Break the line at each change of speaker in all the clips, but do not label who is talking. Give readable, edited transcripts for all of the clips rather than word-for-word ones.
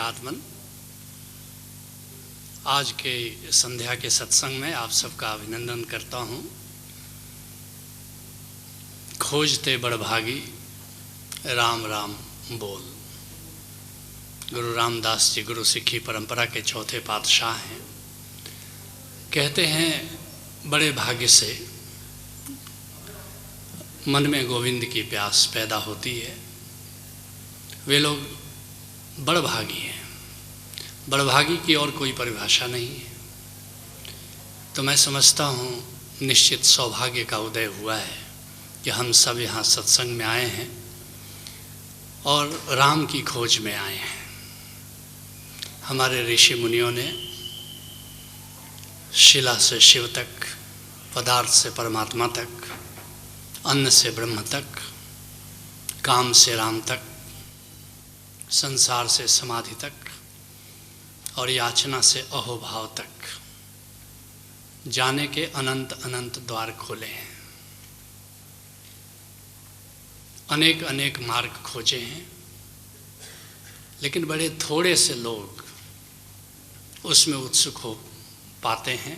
आत्मन। आज के संध्या के सत्संग में आप सबका अभिनंदन करता हूँ। खोजते बड़भागी राम राम बोल। गुरु रामदास जी गुरु सिक्खी परंपरा के चौथे पातशाह हैं। कहते हैं बड़े भाग्य से मन में गोविंद की प्यास पैदा होती है। वे लोग बड़भागी हैं। बड़भागी की और कोई परिभाषा नहीं है। तो मैं समझता हूँ निश्चित सौभाग्य का उदय हुआ है कि हम सब यहाँ सत्संग में आए हैं और राम की खोज में आए हैं। हमारे ऋषि मुनियों ने शिला से शिव तक, पदार्थ से परमात्मा तक, अन्न से ब्रह्म तक, काम से राम तक, संसार से समाधि तक और याचना से अहोभाव तक जाने के अनंत अनंत द्वार खोले हैं। अनेक अनेक मार्ग खोजे हैं, लेकिन बड़े थोड़े से लोग उसमें उत्सुक हो पाते हैं।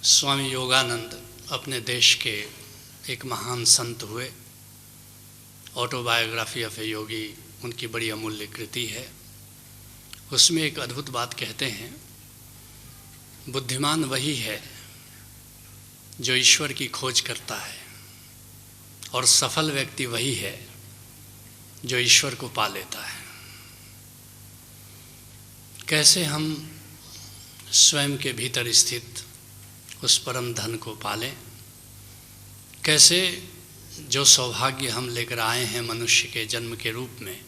स्वामी योगानंद अपने देश के एक महान संत हुए। ऑटोबायोग्राफी ऑफ ए योगी उनकी बड़ी अमूल्य कृति है। उसमें एक अद्भुत बात कहते हैं, बुद्धिमान वही है जो ईश्वर की खोज करता है और सफल व्यक्ति वही है जो ईश्वर को पा लेता है। कैसे हम स्वयं के भीतर स्थित उस परम धन को पालें, कैसे जो सौभाग्य हम लेकर आए हैं मनुष्य के जन्म के रूप में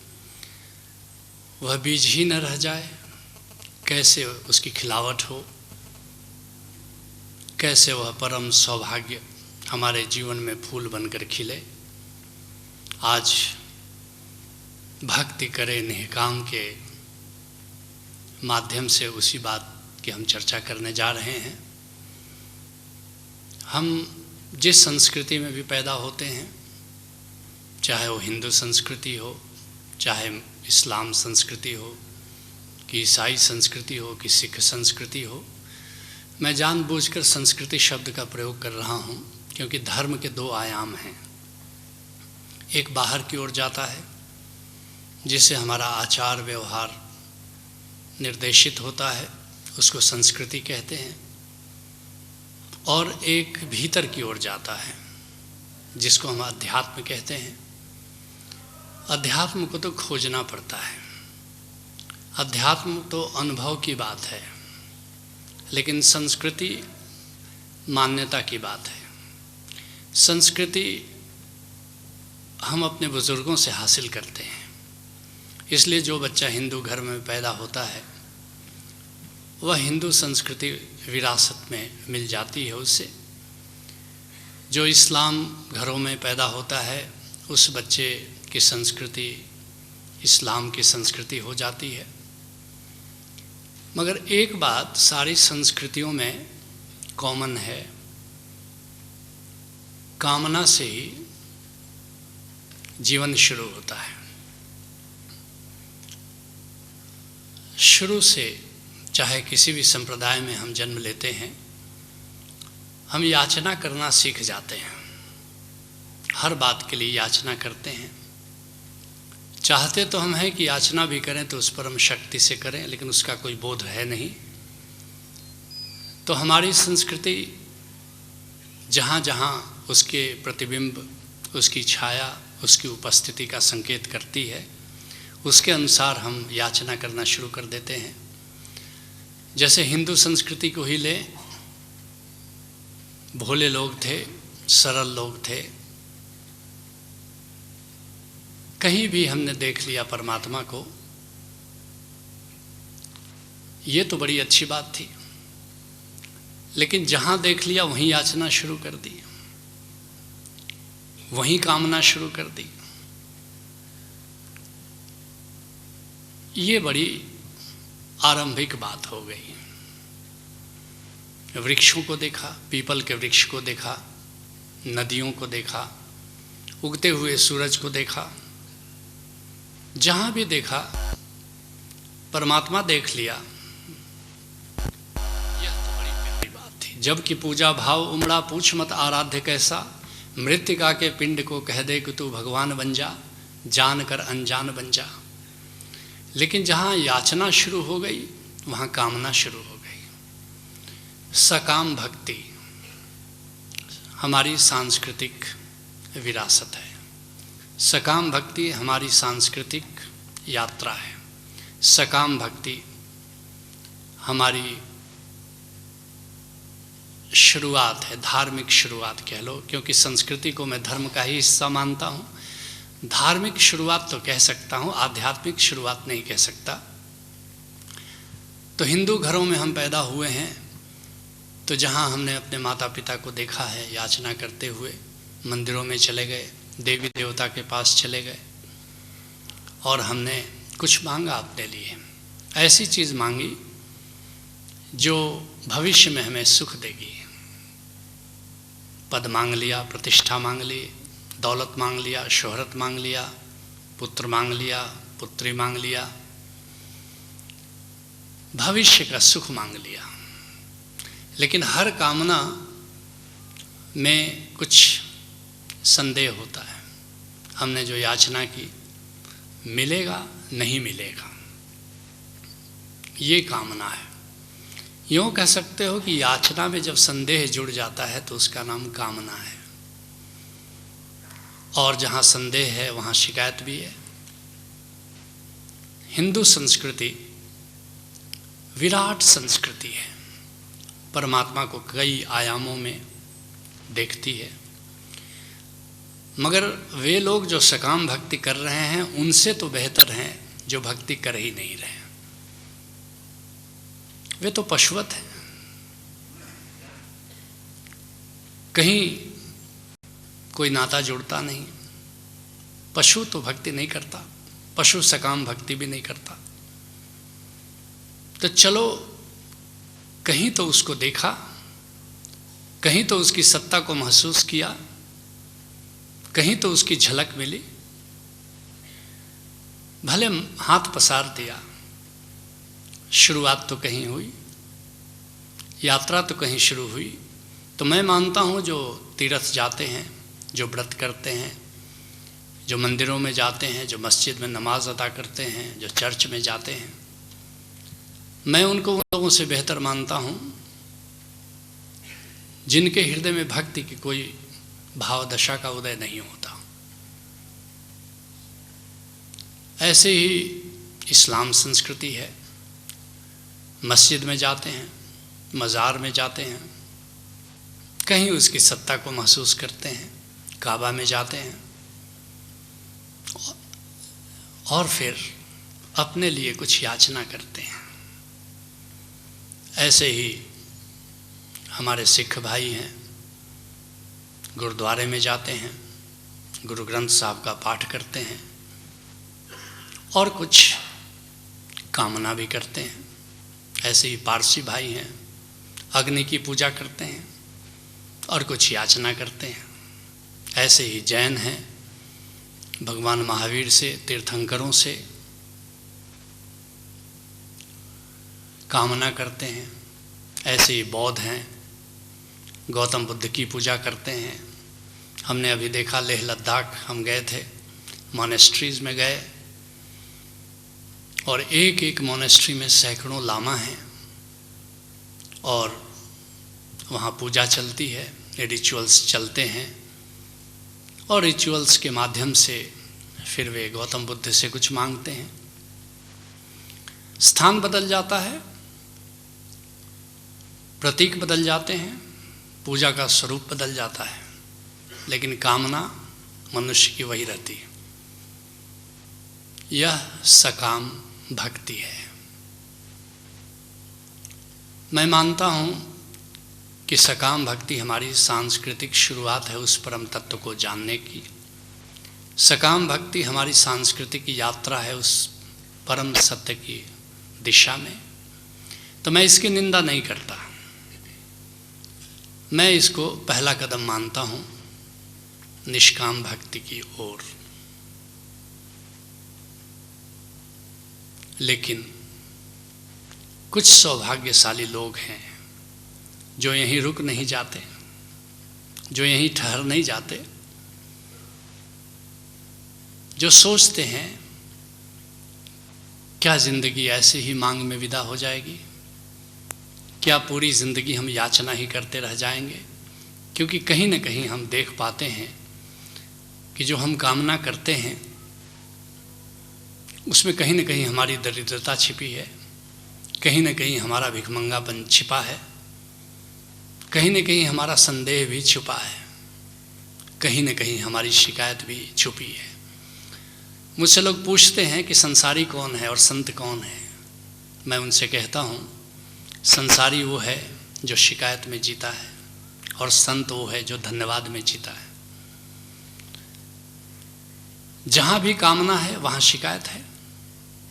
वह बीज ही न रह जाए, कैसे उसकी खिलावट हो, कैसे वह परम सौभाग्य हमारे जीवन में फूल बनकर खिले। आज भक्ति करे निष्काम के माध्यम से उसी बात की हम चर्चा करने जा रहे हैं। हम जिस संस्कृति में भी पैदा होते हैं, चाहे वो हिंदू संस्कृति हो, चाहे इस्लाम संस्कृति हो, कि ईसाई संस्कृति हो, कि सिख संस्कृति हो, मैं जानबूझकर संस्कृति शब्द का प्रयोग कर रहा हूँ क्योंकि धर्म के दो आयाम हैं। एक बाहर की ओर जाता है जिससे हमारा आचार व्यवहार निर्देशित होता है, उसको संस्कृति कहते हैं, और एक भीतर की ओर जाता है जिसको हम अध्यात्म कहते हैं। अध्यात्म को तो खोजना पड़ता है। अध्यात्म तो अनुभव की बात है, लेकिन संस्कृति मान्यता की बात है। संस्कृति हम अपने बुजुर्गों से हासिल करते हैं। इसलिए जो बच्चा हिंदू घर में पैदा होता है वह हिंदू संस्कृति विरासत में मिल जाती है उससे। जो इस्लाम घरों में पैदा होता है उस बच्चे की संस्कृति इस्लाम की संस्कृति हो जाती है। मगर एक बात सारी संस्कृतियों में कॉमन है, कामना से ही जीवन शुरू होता है। शुरू से चाहे किसी भी संप्रदाय में हम जन्म लेते हैं, हम याचना करना सीख जाते हैं। हर बात के लिए याचना करते हैं। चाहते तो हम हैं कि याचना भी करें तो उस परम शक्ति से करें, लेकिन उसका कोई बोध है नहीं। तो हमारी संस्कृति जहाँ जहाँ उसके प्रतिबिंब, उसकी छाया, उसकी उपस्थिति का संकेत करती है, उसके अनुसार हम याचना करना शुरू कर देते हैं। जैसे हिंदू संस्कृति को ही ले, भोले लोग थे, सरल लोग थे। कहीं भी हमने देख लिया परमात्मा को, ये तो बड़ी अच्छी बात थी, लेकिन जहाँ देख लिया वहीं याचना शुरू कर दी, वहीं कामना शुरू कर दी। ये बड़ी आरंभिक बात हो गई। वृक्षों को देखा, पीपल के वृक्ष को देखा, नदियों को देखा, उगते हुए सूरज को देखा, जहाँ भी देखा परमात्मा देख लिया, यह तो बड़ी प्यारी बात थी। जबकि पूजा भाव उमड़ा, पूछ मत आराध्य कैसा, मृत्तिका के पिंड को कह दे कि तू भगवान बन जा, जान कर अनजान बन जा। लेकिन जहाँ याचना शुरू हो गई वहाँ कामना शुरू हो गई। सकाम भक्ति हमारी सांस्कृतिक विरासत है, सकाम भक्ति हमारी सांस्कृतिक यात्रा है, सकाम भक्ति हमारी शुरुआत है, धार्मिक शुरुआत कह लो, क्योंकि संस्कृति को मैं धर्म का ही हिस्सा मानता हूँ। धार्मिक शुरुआत तो कह सकता हूँ, आध्यात्मिक शुरुआत नहीं कह सकता। तो हिंदू घरों में हम पैदा हुए हैं, तो जहाँ हमने अपने माता पिता को देखा है याचना करते हुए, मंदिरों में चले गए, देवी देवता के पास चले गए और हमने कुछ मांगा अपने लिए, ऐसी चीज़ मांगी जो भविष्य में हमें सुख देगी। पद मांग लिया, प्रतिष्ठा मांग ली, दौलत मांग लिया, शोहरत मांग लिया, पुत्र मांग लिया, पुत्री मांग लिया, भविष्य का सुख मांग लिया। लेकिन हर कामना में कुछ संदेह होता है। हमने जो याचना की, मिलेगा नहीं मिलेगा, ये कामना है। यूँ कह सकते हो कि याचना में जब संदेह जुड़ जाता है तो उसका नाम कामना है, और जहाँ संदेह है वहाँ शिकायत भी है। हिंदू संस्कृति विराट संस्कृति है, परमात्मा को कई आयामों में देखती है। मगर वे लोग जो सकाम भक्ति कर रहे हैं उनसे तो बेहतर हैं जो भक्ति कर ही नहीं रहे। वे तो पशुवत हैं, कहीं कोई नाता जुड़ता नहीं। पशु तो भक्ति नहीं करता, पशु सकाम भक्ति भी नहीं करता। तो चलो, कहीं तो उसको देखा, कहीं तो उसकी सत्ता को महसूस किया, कहीं तो उसकी झलक मिली, भले हाथ पसार दिया, शुरुआत तो कहीं हुई, यात्रा तो कहीं शुरू हुई। तो मैं मानता हूँ जो तीर्थ जाते हैं, जो व्रत करते हैं, जो मंदिरों में जाते हैं, जो मस्जिद में नमाज अदा करते हैं, जो चर्च में जाते हैं, मैं उनको उन लोगों से बेहतर मानता हूँ जिनके हृदय में भक्ति की कोई भाव दशा का उदय नहीं होता। ऐसे ही इस्लाम संस्कृति है, मस्जिद में जाते हैं, मज़ार में जाते हैं, कहीं उसकी सत्ता को महसूस करते हैं, काबा में जाते हैं और फिर अपने लिए कुछ याचना करते हैं। ऐसे ही हमारे सिख भाई हैं, गुरुद्वारे में जाते हैं, गुरु ग्रंथ साहब का पाठ करते हैं और कुछ कामना भी करते हैं। ऐसे ही पारसी भाई हैं, अग्नि की पूजा करते हैं और कुछ याचना करते हैं। ऐसे ही जैन हैं, भगवान महावीर से, तीर्थंकरों से कामना करते हैं। ऐसे ही बौद्ध हैं, गौतम बुद्ध की पूजा करते हैं। हमने अभी देखा लेह लद्दाख हम गए थे, मोनेस्ट्रीज़ में गए और एक एक मोनेस्ट्री में सैकड़ों लामा हैं और वहाँ पूजा चलती है, रिचुअल्स चलते हैं और रिचुअल्स के माध्यम से फिर वे गौतम बुद्ध से कुछ मांगते हैं। स्थान बदल जाता है, प्रतीक बदल जाते हैं, पूजा का स्वरूप बदल जाता है, लेकिन कामना मनुष्य की वही रहती है। यह सकाम भक्ति है। मैं मानता हूँ कि सकाम भक्ति हमारी सांस्कृतिक शुरुआत है उस परम तत्व को जानने की। सकाम भक्ति हमारी सांस्कृतिक यात्रा है उस परम सत्य की दिशा में। तो मैं इसकी निंदा नहीं करता, मैं इसको पहला कदम मानता हूँ निष्काम भक्ति की ओर। लेकिन कुछ सौभाग्यशाली लोग हैं जो यहीं रुक नहीं जाते, जो यहीं ठहर नहीं जाते, जो सोचते हैं क्या ज़िंदगी ऐसे ही मांग में विदा हो जाएगी, क्या पूरी ज़िंदगी हम याचना ही करते रह जाएंगे। क्योंकि कहीं न कहीं हम देख पाते हैं कि जो हम कामना करते हैं उसमें कहीं न कहीं हमारी दरिद्रता छिपी है, कहीं न कहीं हमारा भिखमंगापन छिपा है, कहीं न कहीं हमारा संदेह भी छुपा है, कहीं न कहीं हमारी शिकायत भी छुपी है। मुझसे लोग पूछते हैं कि संसारी कौन है और संत कौन है। मैं उनसे कहता हूँ, संसारी वो है जो शिकायत में जीता है और संत वो है जो धन्यवाद में जीता है। जहाँ भी कामना है वहाँ शिकायत है,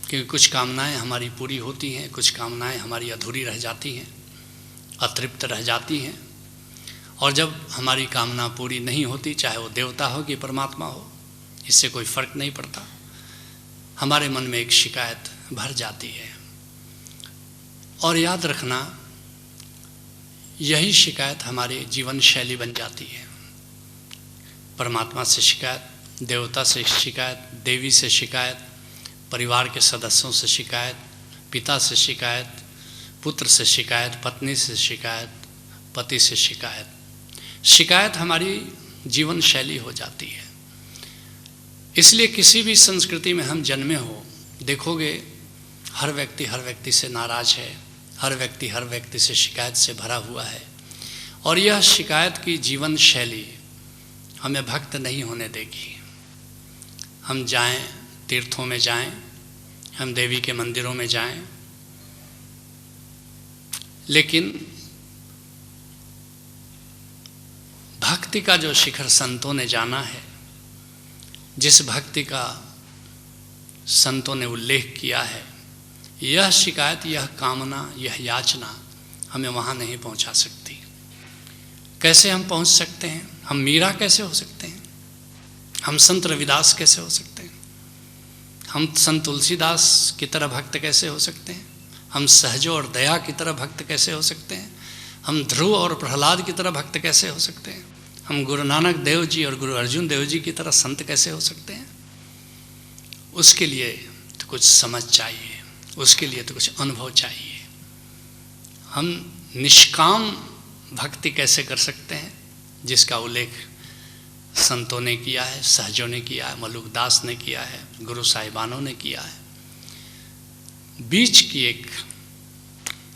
क्योंकि कुछ कामनाएं हमारी पूरी होती हैं, कुछ कामनाएं हमारी अधूरी रह जाती हैं, अतृप्त रह जाती हैं। और जब हमारी कामना पूरी नहीं होती, चाहे वो देवता हो कि परमात्मा हो, इससे कोई फर्क नहीं पड़ता, हमारे मन में एक शिकायत भर जाती है। और याद रखना, यही शिकायत हमारी जीवन शैली बन जाती है। परमात्मा से शिकायत, देवता से शिकायत, देवी से शिकायत, परिवार के सदस्यों से शिकायत, पिता से शिकायत, पुत्र से शिकायत, पत्नी से शिकायत, पति से शिकायत। शिकायत हमारी जीवन शैली हो जाती है। इसलिए किसी भी संस्कृति में हम जन्मे हो, देखोगे हर व्यक्ति से नाराज है, हर व्यक्ति से शिकायत से भरा हुआ है। और यह शिकायत की जीवन शैली हमें भक्त नहीं होने देगी। हम जाएं, तीर्थों में जाएं, हम देवी के मंदिरों में जाएं, लेकिन भक्ति का जो शिखर संतों ने जाना है, जिस भक्ति का संतों ने उल्लेख किया है, यह शिकायत, यह कामना, यह याचना हमें वहाँ नहीं पहुँचा सकती। कैसे हम पहुँच सकते हैं? हम मीरा कैसे हो सकते हैं? हम संत रविदास कैसे हो सकते हैं? हम संत तुलसीदास की तरह भक्त कैसे हो सकते हैं? हम सहजो और दया की तरह भक्त कैसे हो सकते हैं? हम ध्रुव और प्रहलाद की तरह भक्त कैसे हो सकते हैं? हम गुरु नानक देव जी और गुरु अर्जुन देव जी की तरह संत कैसे हो सकते हैं? उसके लिए तो कुछ समझ चाहिए, उसके लिए तो कुछ अनुभव चाहिए। हम निष्काम भक्ति कैसे कर सकते हैं, जिसका उल्लेख संतों ने किया है, सहजों ने किया है, मलुकदास ने किया है, गुरु साहिबानों ने किया है। बीच की एक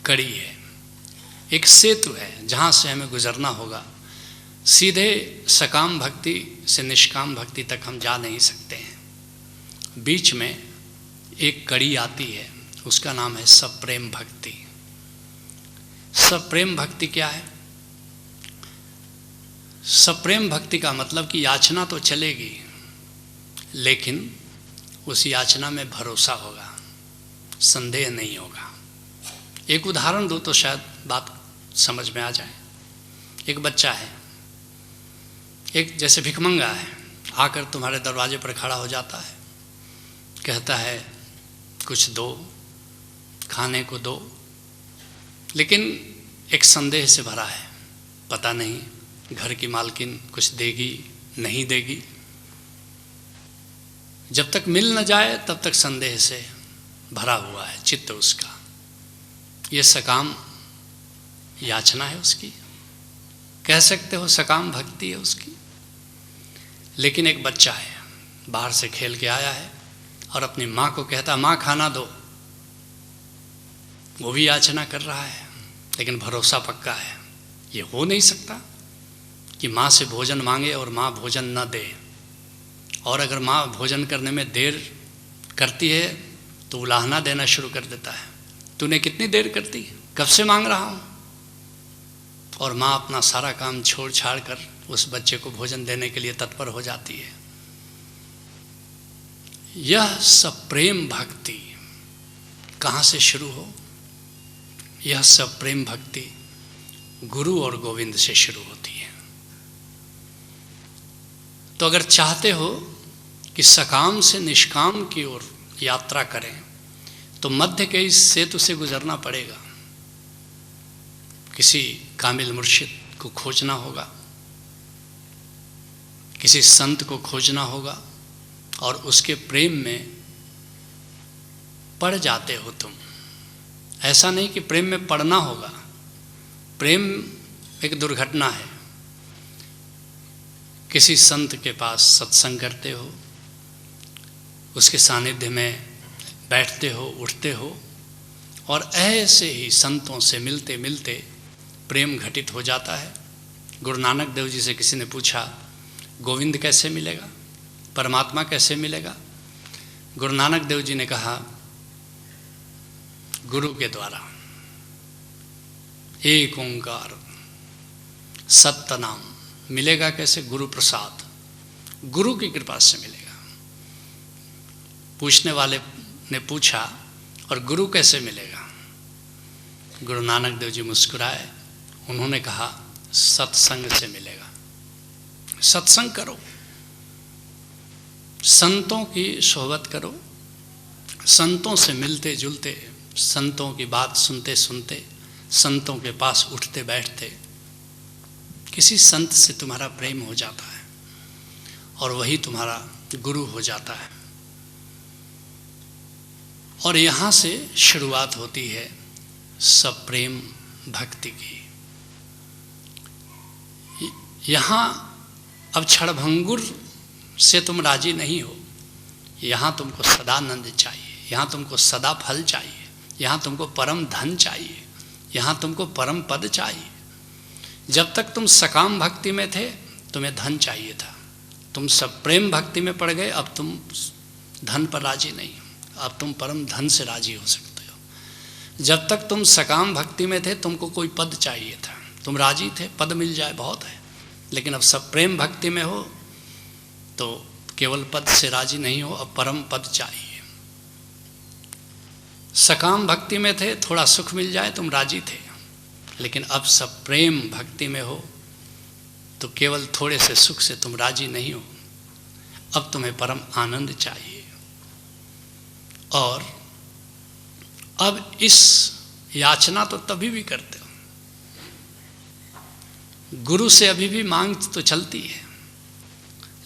कड़ी है, एक सेतु है जहाँ से हमें गुजरना होगा। सीधे सकाम भक्ति से निष्काम भक्ति तक हम जा नहीं सकते हैं। बीच में एक कड़ी आती है, उसका नाम है सप्रेम भक्ति। सप्रेम भक्ति क्या है? सप्रेम भक्ति का मतलब कि याचना तो चलेगी, लेकिन उस याचना में भरोसा होगा, संदेह नहीं होगा। एक उदाहरण दो तो शायद बात समझ में आ जाए। एक बच्चा है, एक जैसे भिखमंगा है, आकर तुम्हारे दरवाजे पर खड़ा हो जाता है, कहता है कुछ दो, खाने को दो, लेकिन एक संदेह से भरा है, पता नहीं घर की मालकिन कुछ देगी नहीं देगी। जब तक मिल न जाए तब तक संदेह से भरा हुआ है चित्त उसका। ये सकाम याचना है उसकी, कह सकते हो सकाम भक्ति है उसकी। लेकिन एक बच्चा है, बाहर से खेल के आया है और अपनी माँ को कहता, माँ खाना दो। वो भी याचना कर रहा है, लेकिन भरोसा पक्का है, ये हो नहीं सकता कि माँ से भोजन मांगे और माँ भोजन न दे। और अगर माँ भोजन करने में देर करती है तो उलाहना देना शुरू कर देता है, तूने कितनी देर करती, कब से मांग रहा हूँ। और माँ अपना सारा काम छोड़ छाड़ कर उस बच्चे को भोजन देने के लिए तत्पर हो जाती है। यह सप्रेम भक्ति कहाँ से शुरू हो? यह सप्रेम भक्ति गुरु और गोविंद से शुरू होती है। तो अगर चाहते हो कि सकाम से निष्काम की ओर यात्रा करें, तो मध्य के इस सेतु से गुजरना पड़ेगा, किसी कामिल मुर्शिद को खोजना होगा, किसी संत को खोजना होगा, और उसके प्रेम में पड़ जाते हो तुम। ऐसा नहीं कि प्रेम में पड़ना होगा, प्रेम एक दुर्घटना है। किसी संत के पास सत्संग करते हो, उसके सानिध्य में बैठते हो, उठते हो, और ऐसे ही संतों से मिलते मिलते प्रेम घटित हो जाता है। गुरु नानक देव जी से किसी ने पूछा, गोविंद कैसे मिलेगा, परमात्मा कैसे मिलेगा? गुरु नानक देव जी ने कहा, गुरु के द्वारा, एक ओंकार सत्य नाम। मिलेगा कैसे? गुरु प्रसाद, गुरु की कृपा से मिलेगा। पूछने वाले ने पूछा, और गुरु कैसे मिलेगा? गुरु नानक देव जी मुस्कुराए, उन्होंने कहा, सत्संग से मिलेगा। सत्संग करो, संतों की सोहबत करो, संतों से मिलते जुलते, संतों की बात सुनते सुनते, संतों के पास उठते बैठते किसी संत से तुम्हारा प्रेम हो जाता है, और वही तुम्हारा गुरु हो जाता है। और यहाँ से शुरुआत होती है सब प्रेम भक्ति की। यहाँ अब क्षणभंगुर से तुम राजी नहीं हो, यहाँ तुमको सदानंद चाहिए, यहाँ तुमको सदा फल चाहिए, यहाँ तुमको परम धन चाहिए, यहाँ तुमको परम पद चाहिए। जब तक तुम सकाम भक्ति में थे तुम्हें धन चाहिए था, तुम सब प्रेम भक्ति में पड़ गए, अब तुम धन पर राजी नहीं, अब तुम परम धन से राजी हो सकते हो। जब तक तुम सकाम भक्ति में थे तुमको कोई पद चाहिए था, तुम राजी थे, पद मिल जाए बहुत है, लेकिन अब सब प्रेम भक्ति में हो तो केवल पद से राजी नहीं हो, अब परम पद चाहिए। सकाम भक्ति में थे, थोड़ा सुख मिल जाए तुम राजी थे, लेकिन अब सब प्रेम भक्ति में हो तो केवल थोड़े से सुख से तुम राजी नहीं हो, अब तुम्हें परम आनंद चाहिए। और अब इस याचना तो तभी भी करते हो, गुरु से अभी भी मांग तो चलती है,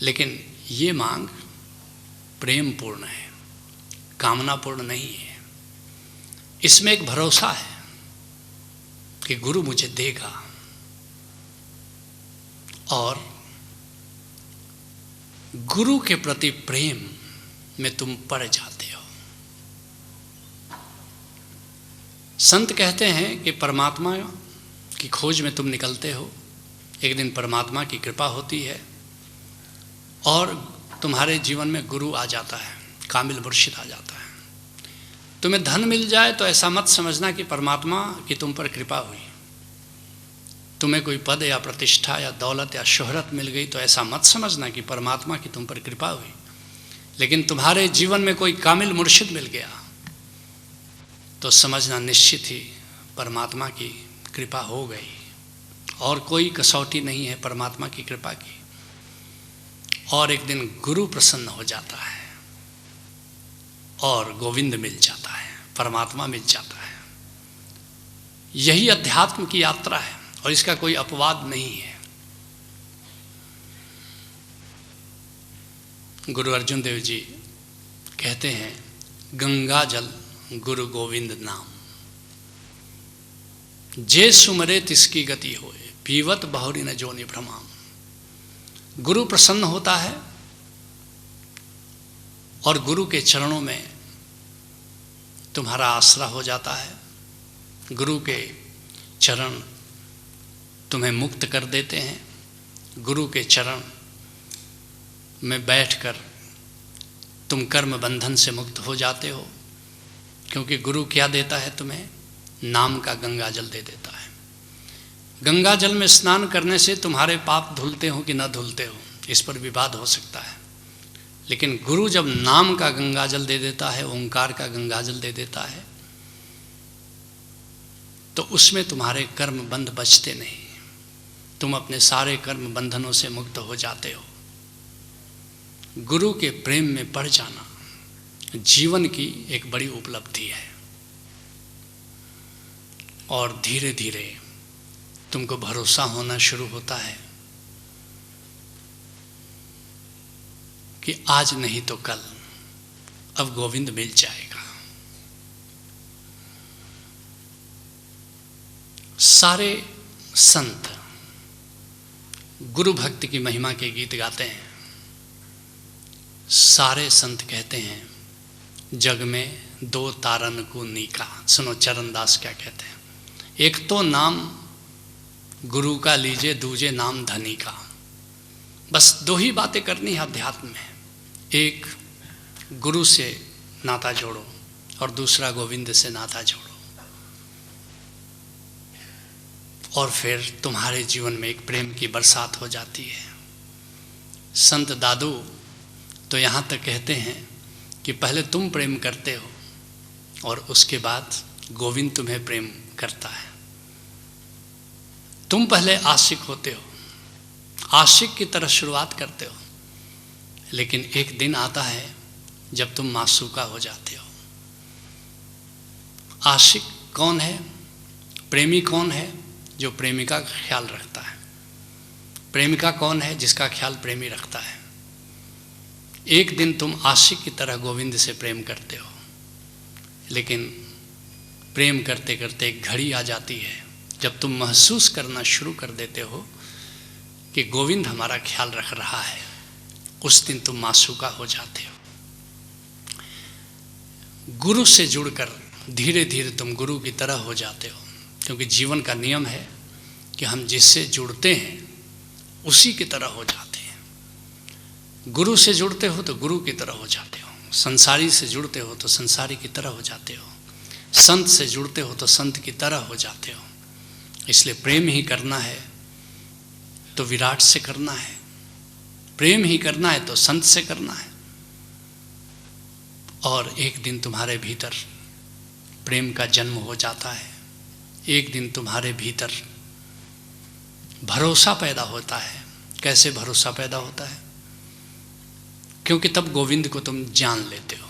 लेकिन ये मांग प्रेम पूर्ण है, कामना पूर्ण नहीं है। इसमें एक भरोसा है कि गुरु मुझे देगा, और गुरु के प्रति प्रेम में तुम पड़ जाते हो। संत कहते हैं कि परमात्मा की खोज में तुम निकलते हो, एक दिन परमात्मा की कृपा होती है और तुम्हारे जीवन में गुरु आ जाता है, कामिल मुर्शिद आ जाता है। तुम्हें धन मिल जाए तो ऐसा मत समझना कि परमात्मा की तुम पर कृपा हुई, तुम्हें कोई पद या प्रतिष्ठा या दौलत या शोहरत मिल गई तो ऐसा मत समझना कि परमात्मा की तुम पर कृपा हुई, लेकिन तुम्हारे जीवन में कोई कामिल मुर्शिद मिल गया तो समझना निश्चित ही परमात्मा की कृपा हो गई, और कोई कसौटी नहीं है परमात्मा की कृपा की। और एक दिन गुरु प्रसन्न हो जाता है और गोविंद मिल जाता है, परमात्मा मिल जाता है। यही अध्यात्म की यात्रा है और इसका कोई अपवाद नहीं है। गुरु अर्जुन देव जी कहते हैं, गंगा जल गुरु गोविंद नाम, जे सुमरे तिसकी गति होए, पीवत बहुरी न जोनि भ्रमाम। गुरु प्रसन्न होता है और गुरु के चरणों में तुम्हारा आसरा हो जाता है। गुरु के चरण तुम्हें मुक्त कर देते हैं, गुरु के चरण में बैठकर तुम कर्म बंधन से मुक्त हो जाते हो, क्योंकि गुरु क्या देता है तुम्हें? नाम का गंगा जल दे देता है। गंगा जल में स्नान करने से तुम्हारे पाप धुलते हो कि न धुलते हो, इस पर विवाद हो सकता है, लेकिन गुरु जब नाम का गंगा जल दे देता है, ओंकार का गंगा जल दे देता है, तो उसमें तुम्हारे कर्म बंध बचते नहीं, तुम अपने सारे कर्म बंधनों से मुक्त हो जाते हो। गुरु के प्रेम में पड़ जाना, जीवन की एक बड़ी उपलब्धि है। और धीरे धीरे तुमको भरोसा होना शुरू होता है कि आज नहीं तो कल अब गोविंद मिल जाएगा। सारे संत गुरु भक्ति की महिमा के गीत गाते हैं। सारे संत कहते हैं जग में दो तारन को नीका। सुनो चरणदास क्या कहते हैं, एक तो नाम गुरु का लीजिए, दूजे नाम धनी का। बस दो ही बातें करनी है अध्यात्म में, एक गुरु से नाता जोड़ो और दूसरा गोविंद से नाता जोड़ो, और फिर तुम्हारे जीवन में एक प्रेम की बरसात हो जाती है। संत दादू तो यहाँ तक कहते हैं कि पहले तुम प्रेम करते हो और उसके बाद गोविंद तुम्हें प्रेम करता है। तुम पहले आशिक होते हो, आशिक की तरह शुरुआत करते हो, लेकिन एक दिन आता है जब तुम मासूका हो जाते हो। आशिक कौन है? प्रेमी कौन है? जो प्रेमिका का ख्याल रखता है। प्रेमिका कौन है? जिसका ख्याल प्रेमी रखता है। एक दिन तुम आशिक की तरह गोविंद से प्रेम करते हो, लेकिन प्रेम करते करते एक घड़ी आ जाती है जब तुम महसूस करना शुरू कर देते हो कि गोविंद हमारा ख्याल रख रहा है। उस दिन तुम मासूका हो जाते हो। गुरु से जुड़कर धीरे धीरे तुम गुरु की तरह हो जाते हो, क्योंकि जीवन का नियम है कि हम जिससे जुड़ते हैं उसी की तरह हो जाते हैं। गुरु से जुड़ते हो तो गुरु की तरह हो जाते हो, संसारी से जुड़ते हो तो संसारी की तरह हो जाते हो, संत से जुड़ते हो तो संत की तरह हो जाते हो। इसलिए प्रेम ही करना है तो विराट से करना है, प्रेम ही करना है तो संत से करना है। और एक दिन तुम्हारे भीतर प्रेम का जन्म हो जाता है। एक दिन तुम्हारे भीतर भरोसा पैदा होता है। कैसे भरोसा पैदा होता है? क्योंकि तब गोविंद को तुम जान लेते हो।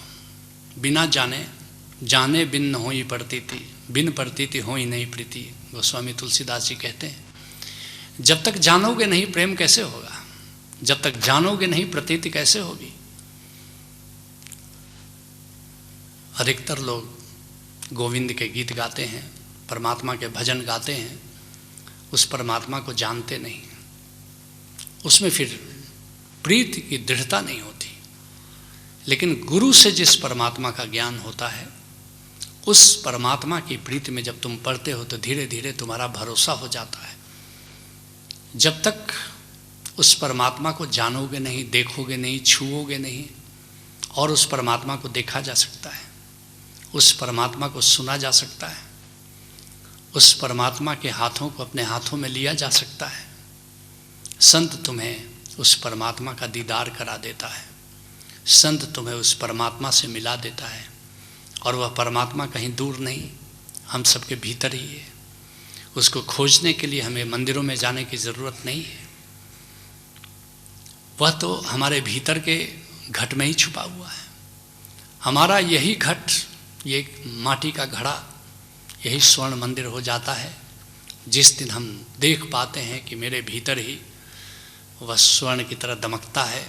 बिना जाने जाने बिन न होई प्रतीति, बिन प्रतीति होई नहीं प्रीति। गोस्वामी तुलसीदास जी कहते हैं जब तक जानोगे नहीं प्रेम कैसे होगा, जब तक जानोगे नहीं प्रतीति कैसे होगी। अधिकतर लोग गोविंद के गीत गाते हैं, परमात्मा के भजन गाते हैं, उस परमात्मा को जानते नहीं, उसमें फिर प्रीति की दृढ़ता नहीं होती। लेकिन गुरु से जिस परमात्मा का ज्ञान होता है, उस परमात्मा की प्रीति में जब तुम पढ़ते हो तो धीरे धीरे तुम्हारा भरोसा हो जाता है। जब तक उस परमात्मा को जानोगे नहीं, देखोगे नहीं, छुओगे नहीं, और उस परमात्मा को देखा जा सकता है, उस परमात्मा को सुना जा सकता है, उस परमात्मा के हाथों को अपने हाथों में लिया जा सकता है। संत तुम्हें उस परमात्मा का दीदार करा देता है, संत तुम्हें उस परमात्मा से मिला देता है, और वह परमात्मा कहीं दूर नहीं, हम सबके भीतर ही है। उसको खोजने के लिए हमें मंदिरों में जाने की ज़रूरत नहीं है, वह तो हमारे भीतर के घट में ही छुपा हुआ है। हमारा यही घट, ये माटी का घड़ा, यही स्वर्ण मंदिर हो जाता है जिस दिन हम देख पाते हैं कि मेरे भीतर ही वह स्वर्ण की तरह दमकता है।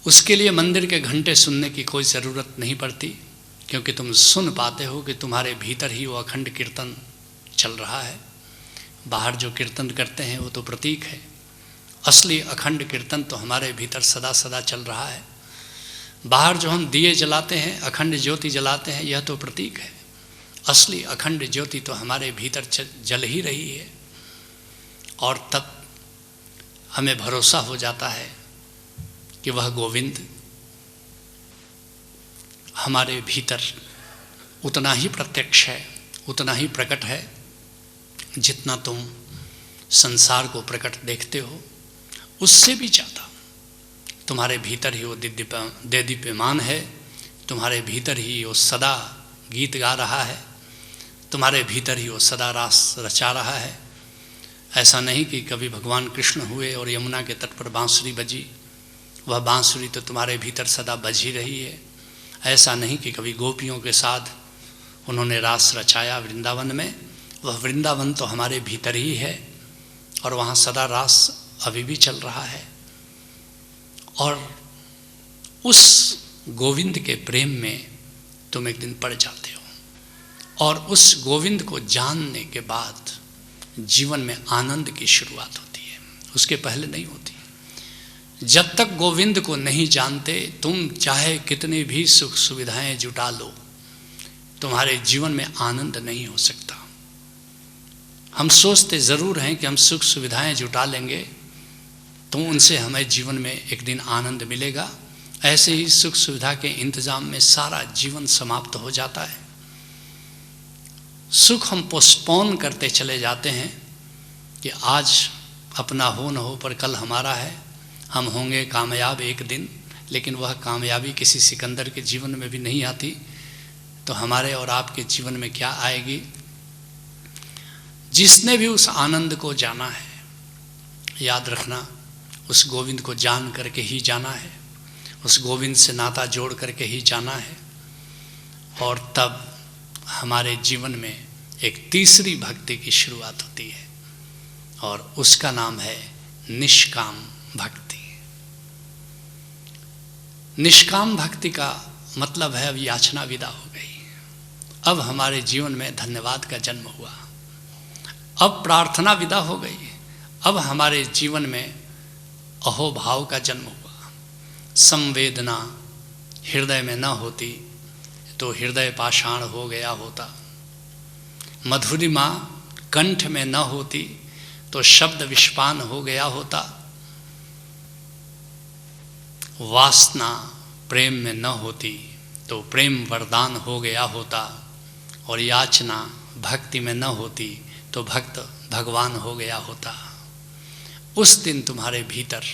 उसके लिए मंदिर के घंटे सुनने की कोई ज़रूरत नहीं पड़ती, क्योंकि तुम सुन पाते हो कि तुम्हारे भीतर ही वो अखंड कीर्तन चल रहा है। बाहर जो कीर्तन करते हैं वो तो प्रतीक है, असली अखंड कीर्तन तो हमारे भीतर सदा सदा चल रहा है। बाहर जो हम दिए जलाते हैं, अखंड ज्योति जलाते हैं, यह तो प्रतीक है। असली अखंड ज्योति तो हमारे भीतर जल ही रही है। और तब हमें भरोसा हो जाता है कि वह गोविंद हमारे भीतर उतना ही प्रत्यक्ष है, उतना ही प्रकट है जितना तुम संसार को प्रकट देखते हो, उससे भी ज़्यादा। तुम्हारे भीतर ही वो देदीप्यमान है, तुम्हारे भीतर ही वो सदा गीत गा रहा है, तुम्हारे भीतर ही वो सदा रास रचा रहा है। ऐसा नहीं कि कभी भगवान कृष्ण हुए और यमुना के तट पर बांसुरी बजी वह बांसुरी तो तुम्हारे भीतर सदा बज ही रही है। ऐसा नहीं कि कभी गोपियों के साथ उन्होंने रास रचाया वृंदावन में, वह वृंदावन तो हमारे भीतर ही है और वहाँ सदा रास अभी भी चल रहा है। और उस गोविंद के प्रेम में तुम एक दिन पड़ जाते हो और उस गोविंद को जानने के बाद जीवन में आनंद की शुरुआत होती है, उसके पहले नहीं होती। जब तक गोविंद को नहीं जानते तुम चाहे कितनी भी सुख सुविधाएं जुटा लो, तुम्हारे जीवन में आनंद नहीं हो सकता। हम सोचते ज़रूर हैं कि हम सुख सुविधाएं जुटा लेंगे तो उनसे हमें जीवन में एक दिन आनंद मिलेगा। ऐसे ही सुख सुविधा के इंतजाम में सारा जीवन समाप्त हो जाता है। सुख हम पोस्टपोन करते चले जाते हैं कि आज अपना हो न हो पर कल हमारा है, हम होंगे कामयाब एक दिन। लेकिन वह कामयाबी किसी सिकंदर के जीवन में भी नहीं आती, तो हमारे और आपके जीवन में क्या आएगी? जिसने भी उस आनंद को जाना है, याद रखना उस गोविंद को जान करके ही जाना है, उस गोविंद से नाता जोड़ करके ही जाना है। और तब हमारे जीवन में एक तीसरी भक्ति की शुरुआत होती है और उसका नाम है निष्काम भक्ति। निष्काम भक्ति का मतलब है अब याचना विदा हो गई, अब हमारे जीवन में धन्यवाद का जन्म हुआ, अब प्रार्थना विदा हो गई, अब हमारे जीवन में अहोभाव का जन्म हुआ। संवेदना हृदय में न होती तो हृदय पाषाण हो गया होता, मधुरिमा कंठ में न होती तो शब्द विषपान हो गया होता, वासना प्रेम में न होती तो प्रेम वरदान हो गया होता, और याचना भक्ति में न होती तो भक्त भगवान हो गया होता। उस दिन तुम्हारे भीतर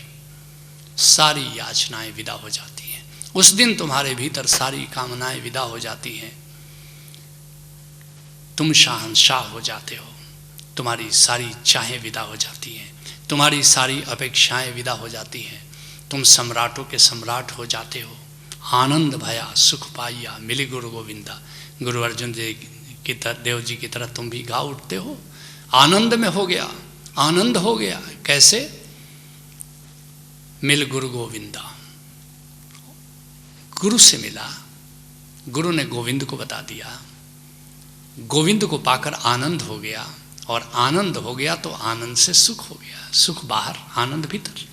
सारी याचनाएं विदा हो जाती हैं, उस दिन तुम्हारे भीतर सारी कामनाएं विदा हो जाती हैं। तुम शहंशाह हो जाते हो, तुम्हारी सारी चाहें विदा हो जाती हैं, तुम्हारी सारी अपेक्षाएं विदा हो जाती हैं, तुम सम्राटों के सम्राट हो जाते हो। आनंद भया सुख पाइया मिली गुरु गोविंदा। गुरु अर्जुन देव जी की तरह तुम भी गा उठते हो, आनंद में हो गया, आनंद हो गया। कैसे? मिल गुरु गोविंदा, गुरु से मिला, गुरु ने गोविंद को बता दिया, गोविंद को पाकर आनंद हो गया, और आनंद हो गया तो आनंद से सुख हो गया। सुख बाहर, आनंद भीतर।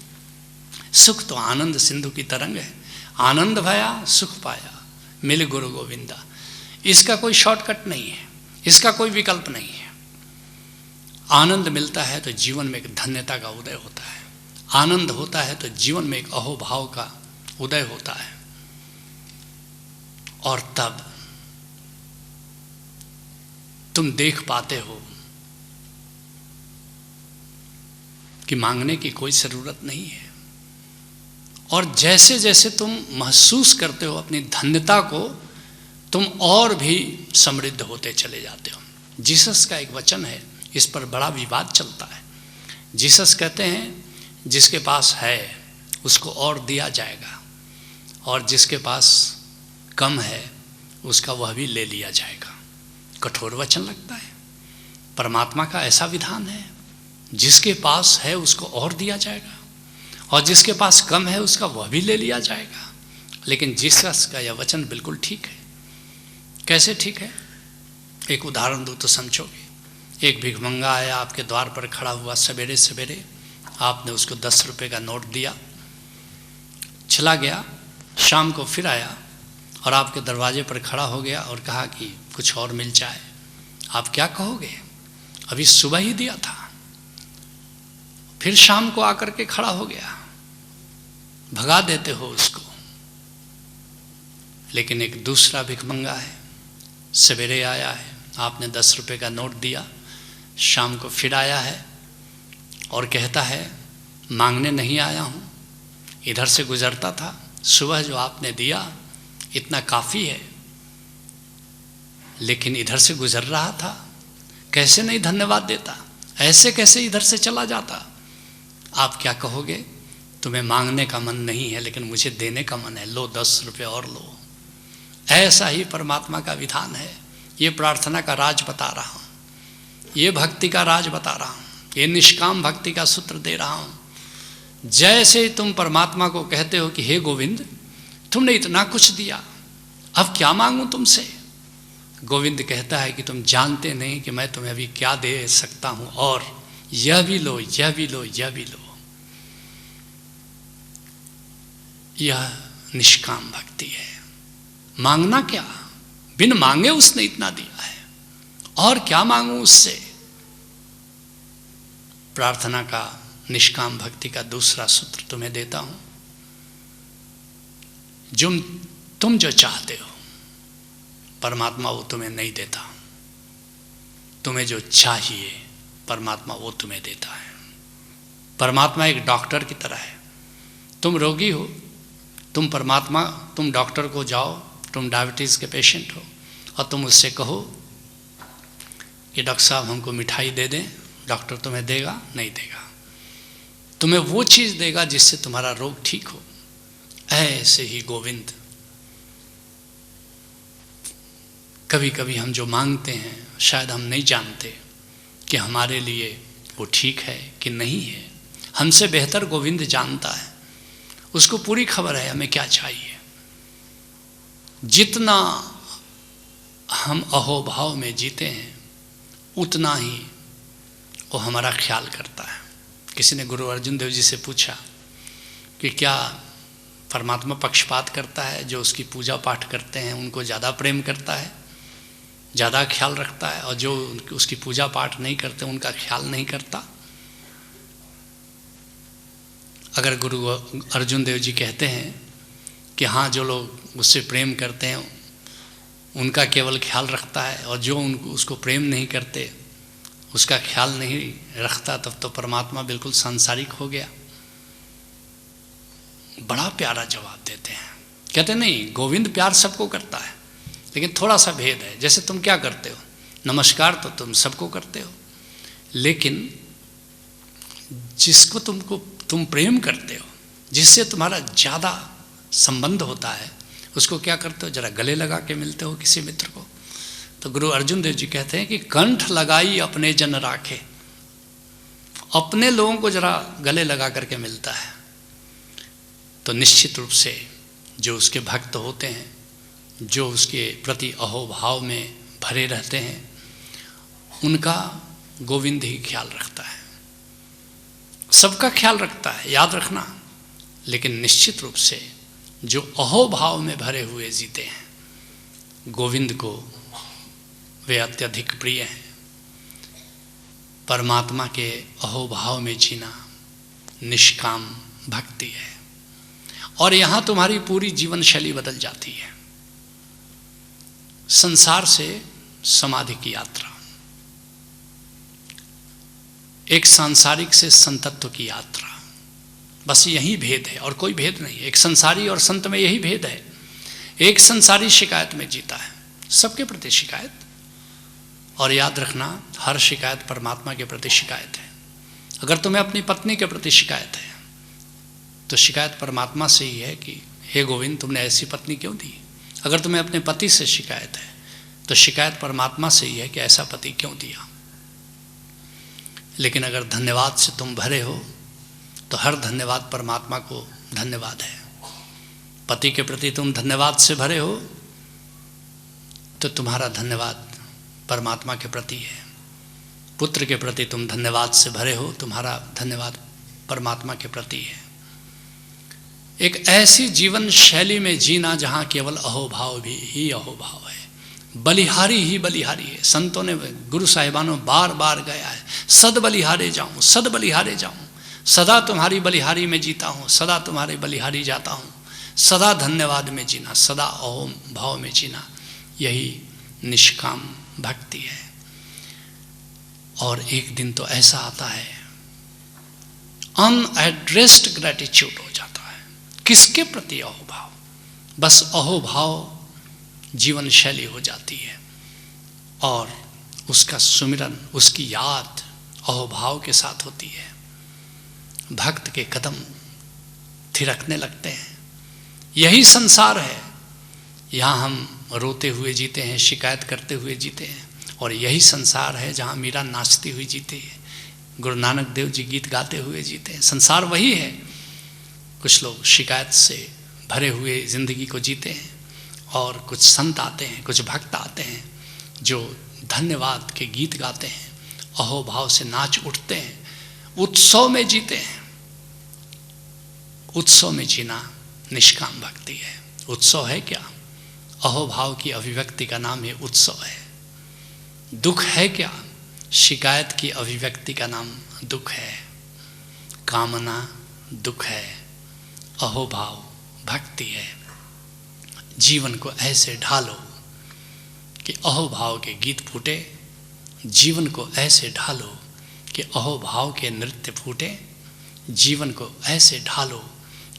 सुख तो आनंद सिंधु की तरंग है। आनंद भया सुख पाया मिल गुरु गोविंदा। इसका कोई शॉर्टकट नहीं है, इसका कोई विकल्प नहीं है। आनंद मिलता है तो जीवन में एक धन्यता का उदय होता है, आनंद होता है तो जीवन में एक अहोभाव का उदय होता है। और तब तुम देख पाते हो कि मांगने की कोई ज़रूरत नहीं है, और जैसे जैसे तुम महसूस करते हो अपनी धन्यता को, तुम और भी समृद्ध होते चले जाते हो। जीसस का एक वचन है, इस पर बड़ा विवाद चलता है। जीसस कहते हैं जिसके पास है उसको और दिया जाएगा, और जिसके पास कम है उसका वह भी ले लिया जाएगा। कठोर वचन लगता है, परमात्मा का ऐसा विधान है, जिसके पास है उसको और दिया जाएगा, और जिसके पास कम है उसका वह भी ले लिया जाएगा। लेकिन जीसस का यह वचन बिल्कुल ठीक है। कैसे ठीक है? एक उदाहरण दूँ तो समझोगे। एक भिखमंगा आया, आपके द्वार पर खड़ा हुआ सवेरे सवेरे, आपने उसको 10 रुपये का नोट दिया, चला गया। शाम को फिर आया और आपके दरवाजे पर खड़ा हो गया और कहा कि कुछ और मिल जाए। आप क्या कहोगे? अभी सुबह ही दिया था। फिर शाम को आकर के खड़ा हो गया, भगा देते हो उसको। लेकिन एक दूसरा भिखमंगा है, सवेरे आया है, आपने 10 रुपये का नोट दिया, शाम को फिर आया है और कहता है मांगने नहीं आया हूँ, इधर से गुजरता था, सुबह जो आपने दिया इतना काफ़ी है, लेकिन इधर से गुजर रहा था, कैसे नहीं धन्यवाद देता, ऐसे कैसे इधर से चला जाता। आप क्या कहोगे? तुम्हें मांगने का मन नहीं है लेकिन मुझे देने का मन है, लो 10 रुपये और लो। ऐसा ही परमात्मा का विधान है। ये प्रार्थना का राज बता रहा हूँ, ये भक्ति का राज बता रहा हूँ, ये निष्काम भक्ति का सूत्र दे रहा हूँ। जैसे तुम परमात्मा को कहते हो कि हे गोविंद, तुमने इतना कुछ दिया, अब क्या मांगूं तुमसे। गोविंद कहता है कि तुम जानते नहीं कि मैं तुम्हें अभी क्या दे सकता हूं, और यह भी लो, यह भी लो, यह भी लो। यह निष्काम भक्ति है। मांगना क्या, बिन मांगे उसने इतना दिया है, और क्या मांगूं उससे। प्रार्थना का, निष्काम भक्ति का दूसरा सूत्र तुम्हें देता हूं। तुम जो चाहते हो परमात्मा वो तुम्हें नहीं देता। तुम्हें जो चाहिए परमात्मा वो तुम्हें देता है। परमात्मा एक डॉक्टर की तरह है। तुम रोगी हो, तुम डॉक्टर को जाओ, तुम डायबिटीज़ के पेशेंट हो, और तुम उससे कहो कि डॉक्टर साहब हमको मिठाई दे दें, डॉक्टर तुम्हें देगा? नहीं देगा। तुम्हें वो चीज़ देगा जिससे तुम्हारा रोग ठीक हो। ऐसे ही गोविंद, कभी कभी हम जो मांगते हैं शायद हम नहीं जानते कि हमारे लिए वो ठीक है कि नहीं है। हमसे बेहतर गोविंद जानता है, उसको पूरी खबर है हमें क्या चाहिए। जितना हम अहोभाव में जीते हैं उतना ही वो हमारा ख्याल करता है। किसी ने गुरु अर्जुन देव जी से पूछा कि क्या परमात्मा पक्षपात करता है? जो उसकी पूजा पाठ करते हैं उनको ज़्यादा प्रेम करता है, ज़्यादा ख्याल रखता है, और जो उसकी पूजा पाठ नहीं करते उनका ख्याल नहीं करता? अगर गुरु अर्जुन देव जी कहते हैं कि हाँ, जो लोग उससे प्रेम करते हैं उनका केवल ख्याल रखता है, और जो उसको प्रेम नहीं करते उसका ख्याल नहीं रखता, तब तो परमात्मा बिल्कुल सांसारिक हो गया। बड़ा प्यारा जवाब देते हैं। कहते नहीं, गोविंद प्यार सबको करता है, लेकिन थोड़ा सा भेद है। जैसे तुम क्या करते हो, नमस्कार तो तुम सबको करते हो, लेकिन जिसको तुम प्रेम करते हो, जिससे तुम्हारा ज़्यादा संबंध होता है, उसको क्या करते हो? जरा गले लगा के मिलते हो किसी मित्र को। तो गुरु अर्जुन देव जी कहते हैं कि कंठ लगाई अपने जन राखे। अपने लोगों को जरा गले लगा करके मिलता है तो निश्चित रूप से जो उसके भक्त होते हैं, जो उसके प्रति अहोभाव में भरे रहते हैं, उनका गोविंद ही ख्याल रखता है। सबका ख्याल रखता है, याद रखना। लेकिन निश्चित रूप से जो अहोभाव में भरे हुए जीते हैं, गोविंद को वे अत्यधिक प्रिय हैं। परमात्मा के अहोभाव में जीना निष्काम भक्ति है, और यहाँ तुम्हारी पूरी जीवन शैली बदल जाती है। संसार से समाधि की यात्रा, एक सांसारिक से संतत्व की यात्रा, बस यही भेद है और कोई भेद नहीं। एक संसारी और संत में यही भेद है। एक संसारी शिकायत में जीता है, सबके प्रति शिकायत, और याद रखना हर शिकायत परमात्मा के प्रति शिकायत है। अगर तुम्हें अपनी पत्नी के प्रति शिकायत है तो शिकायत परमात्मा से ही है कि हे गोविंद, तुमने ऐसी पत्नी क्यों दी। अगर तुम्हें अपने पति से शिकायत है तो शिकायत परमात्मा से ही है कि ऐसा पति क्यों दिया। लेकिन अगर धन्यवाद से तुम भरे हो तो हर धन्यवाद परमात्मा को धन्यवाद है। पति के प्रति तुम धन्यवाद से भरे हो तो तुम्हारा धन्यवाद परमात्मा के प्रति है। पुत्र के प्रति तुम धन्यवाद से भरे हो, तुम्हारा धन्यवाद परमात्मा के प्रति है। एक ऐसी जीवन शैली में जीना जहाँ केवल अहोभाव भी ही अहोभाव है, बलिहारी ही बलिहारी है। संतों ने, गुरु साहिबानों बार बार गया है, सद बलिहारे जाऊँ, सद बलिहारे जाऊँ, सदा तुम्हारी बलिहारी में जीता हूँ, सदा तुम्हारे बलिहारी जाता हूँ। सदा धन्यवाद में जीना, सदा अहोम भाव में जीना, यही निष्काम भक्ति है। और एक दिन तो ऐसा आता है, अनएड्रेस्ड ग्रेटिट्यूड हो जाता है। किसके प्रति अहोभाव? बस अहोभाव जीवन शैली हो जाती है, और उसका सुमिरन, उसकी याद अहोभाव के साथ होती है। भक्त के कदम थिरकने लगते हैं। यही संसार है। यहाँ हम रोते हुए जीते हैं, शिकायत करते हुए जीते हैं, और यही संसार है जहाँ मीरा नाचती हुई जीती है, गुरु नानक देव जी गीत गाते हुए जीते हैं। संसार वही है। कुछ लोग शिकायत से भरे हुए ज़िंदगी को जीते हैं, और कुछ संत आते हैं, कुछ भक्त आते हैं जो धन्यवाद के गीत गाते हैं, अहोभाव से नाच उठते हैं, उत्सव में जीते हैं। उत्सव में जीना निष्काम भक्ति है। उत्सव है क्या? अहोभाव की अभिव्यक्ति का नाम है उत्सव है। दुख है क्या? शिकायत की अभिव्यक्ति का नाम दुख है। कामना दुख है, अहोभाव भक्ति है। जीवन को ऐसे ढालो कि अहोभाव के गीत फूटे, जीवन को ऐसे ढालो कि अहोभाव के नृत्य फूटे, जीवन को ऐसे ढालो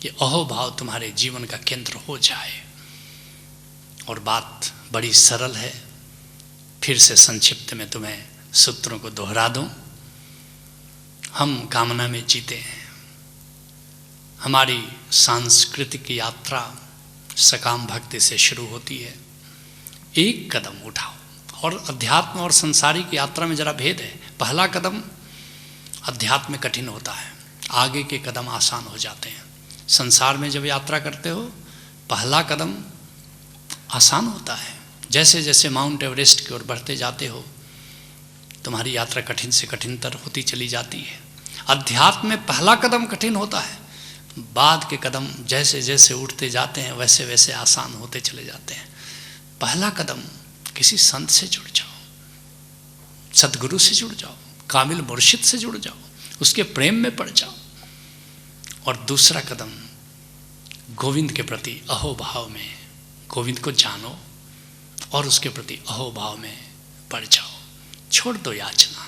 कि अहोभाव तुम्हारे जीवन का केंद्र हो जाए। और बात बड़ी सरल है। फिर से संक्षिप्त में तुम्हें सूत्रों को दोहरा दूं। हम कामना में जीते हैं। हमारी सांस्कृतिक यात्रा सकाम भक्ति से शुरू होती है। एक कदम उठाओ। और अध्यात्म और संसारिक यात्रा में जरा भेद है। पहला कदम अध्यात्म में कठिन होता है, आगे के कदम आसान हो जाते हैं। संसार में जब यात्रा करते हो, पहला कदम आसान होता है। जैसे जैसे माउंट एवरेस्ट की ओर बढ़ते जाते हो, तुम्हारी यात्रा कठिन से कठिनतर होती चली जाती है। अध्यात्म में पहला कदम कठिन होता है, बाद के कदम जैसे जैसे उठते जाते हैं वैसे वैसे आसान होते चले जाते हैं। पहला कदम किसी संत से जुड़ जाओ, सदगुरु से जुड़ जाओ, कामिल मुर्शिद से जुड़ जाओ, उसके प्रेम में पड़ जाओ। और दूसरा कदम गोविंद के प्रति अहोभाव में, गोविंद को जानो और उसके प्रति अहोभाव में पड़ जाओ। छोड़ दो याचना,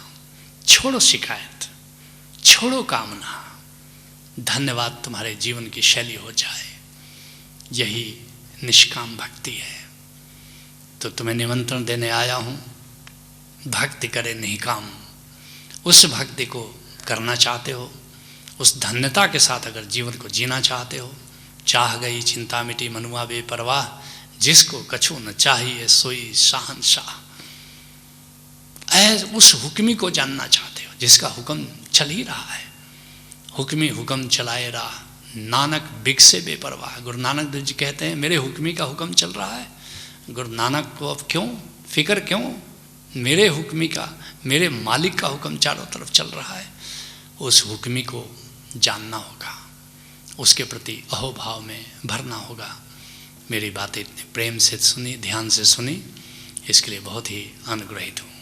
छोड़ो शिकायत, छोड़ो कामना। धन्यवाद तुम्हारे जीवन की शैली हो जाए। यही निष्काम भक्ति है। तो तुम्हें निमंत्रण देने आया हूँ, भक्ति करे निष्काम। उस भक्ति को करना चाहते हो, उस धन्यता के साथ अगर जीवन को जीना चाहते हो, चाह गई चिंता मिटी मनुआ बेपरवाह, जिसको कछु न चाहिए सोई शहंशाह। उस हुक्मी को जानना चाहते हो जिसका हुक्म चल ही रहा है। हुक्मी हुक्म चलाए रहा, नानक बिगसे बेपरवाह। गुरु नानक देव जी कहते हैं मेरे हुक्मी का हुक्म चल रहा है। गुरु नानक को अब क्यों फिक्र, क्यों? मेरे हुक्मी का, मेरे मालिक का हुक्म चारों तरफ चल रहा है। उस हुक्मी को जानना होगा, उसके प्रति अहोभाव में भरना होगा। मेरी बातें इतने प्रेम से सुनी, ध्यान से सुनी, इसके लिए बहुत ही अनुग्रहित हूँ।